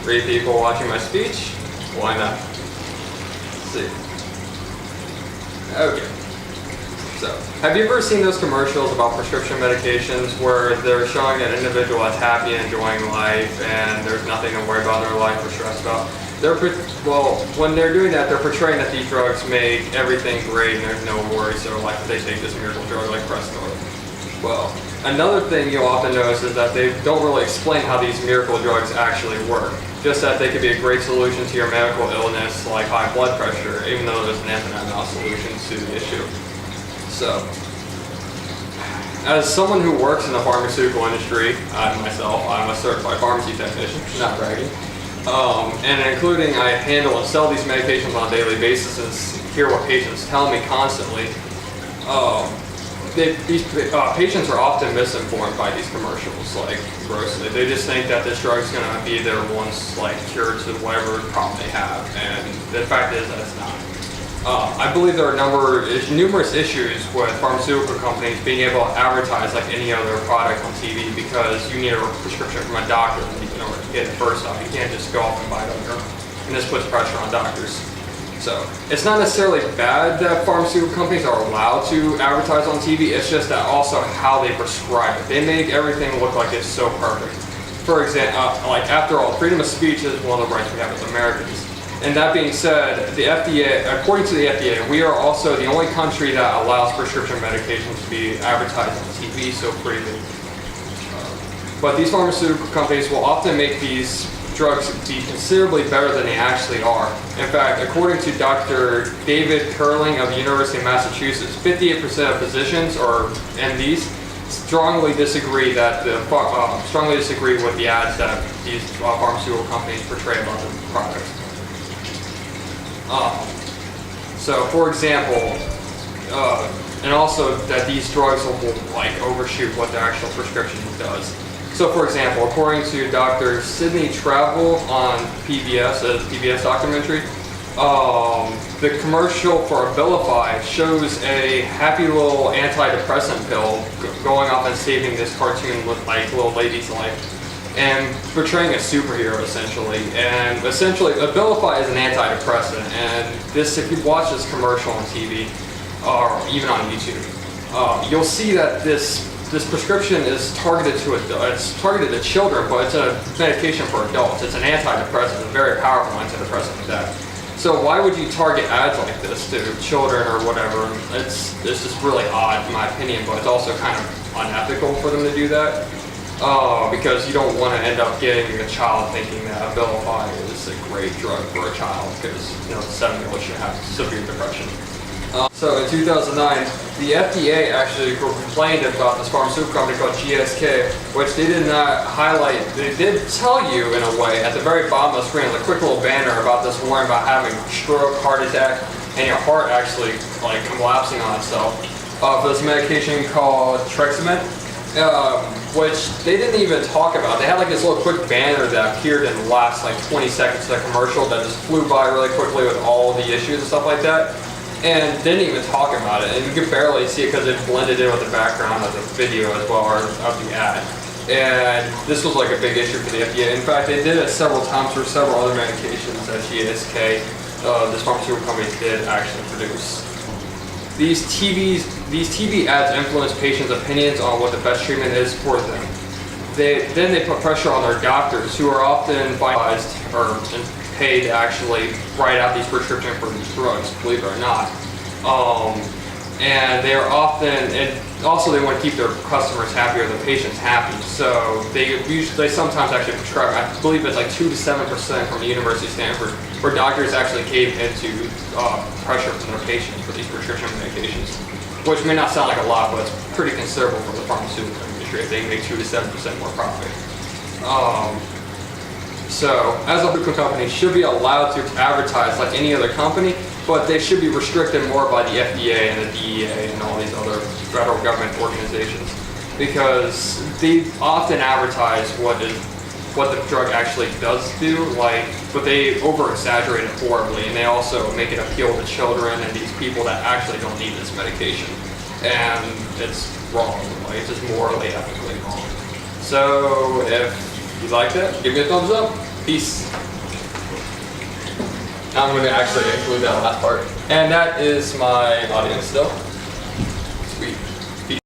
3 people watching my speech? Why not? Let's see. Okay. So, have you ever seen those commercials about prescription medications where they're showing an individual that's happy and enjoying life and there's nothing to worry about in their life or stress about? When they're doing that, they're portraying that these drugs make everything great and there's no worry, so like they take this miracle drug like Crestor. Well, another thing you'll often notice is that they don't really explain how these miracle drugs actually work. Just that they could be a great solution to your medical illness like high blood pressure, even though there's an infinite amount of solutions to the issue. So, as someone who works in the pharmaceutical industry, myself, I'm a certified pharmacy technician, not bragging, and including I handle and sell these medications on a daily basis and hear what patients tell me constantly. These patients are often misinformed by these commercials, like grossly. They just think that this drug's going to be their once cure to whatever problem they have, and the fact is that it's not. I believe there are numerous issues with pharmaceutical companies being able to advertise like any other product on TV because you need a prescription from a doctor in order to get it first off. You can't just go off and buy it on your own, and this puts pressure on doctors. So, it's not necessarily bad that pharmaceutical companies are allowed to advertise on TV, it's just that also how they prescribe it. They make everything look like it's so perfect. For example, after all, freedom of speech is one of the rights we have as Americans. And that being said, the FDA, according to the FDA, we are also the only country that allows prescription medications to be advertised on TV so freely. But these pharmaceutical companies will often make these drugs be considerably better than they actually are. In fact, according to Dr. David Curling of the University of Massachusetts, 58% of physicians or MDs strongly disagree with the ads that these pharmaceutical companies portray about their products. So, for example, and also that these drugs will overshoot what the actual prescription does. So, for example, according to Dr. Sidney Travel on PBS, a PBS documentary, the commercial for Abilify shows a happy little antidepressant pill going off and saving this cartoon little lady's life and portraying a superhero essentially. And essentially, Abilify is an antidepressant, and if you watch this commercial on TV or even on YouTube, you'll see that this prescription is targeted to children, but it's a medication for adults. It's an antidepressant, a very powerful antidepressant at that. So why would you target ads like this to children or whatever? It's just really odd in my opinion, but it's also kind of unethical for them to do that. Because you don't want to end up getting a child thinking that Abilify is a great drug for a child because the 7-year-old should have severe depression. So in 2009, the FDA actually complained about this pharmaceutical company called GSK, which they did not highlight. They did tell you in a way at the very bottom of the screen, a quick little banner about this warning about having stroke, heart attack, and your heart actually collapsing on itself. For this medication called Treximent, which they didn't even talk about. They had this little quick banner that appeared in the last 20 seconds of the commercial that just flew by really quickly with all the issues and stuff like that. And didn't even talk about it, and you could barely see it because it blended in with the background of the video as well, or of the ad. And this was a big issue for the FDA. In fact, they did it several times for several other medications that GSK, this pharmaceutical company, did actually produce. These TV ads influence patients' opinions on what the best treatment is for them. Then they put pressure on their doctors, who are often advised or paid to actually write out these prescriptions for these drugs, believe it or not. And they are often, and also they want to keep their customers happy or their patients happy. So they sometimes actually prescribe, I believe it's 2 to 7% from the University of Stanford, where doctors actually cave into pressure from their patients for these prescription medications, which may not sound like a lot, but it's pretty considerable for the pharmaceutical industry if they make 2 to 7% more profit. So, as a pharmaceutical company, should be allowed to advertise like any other company, but they should be restricted more by the FDA and the DEA and all these other federal government organizations, because they often advertise what the drug actually does do, but they over-exaggerate it horribly, and they also make it appeal to children and these people that actually don't need this medication. And it's wrong, it's just morally, ethically wrong. So if you liked it, give me a thumbs up. Peace. I'm going to actually include that last part. And that is my audience still.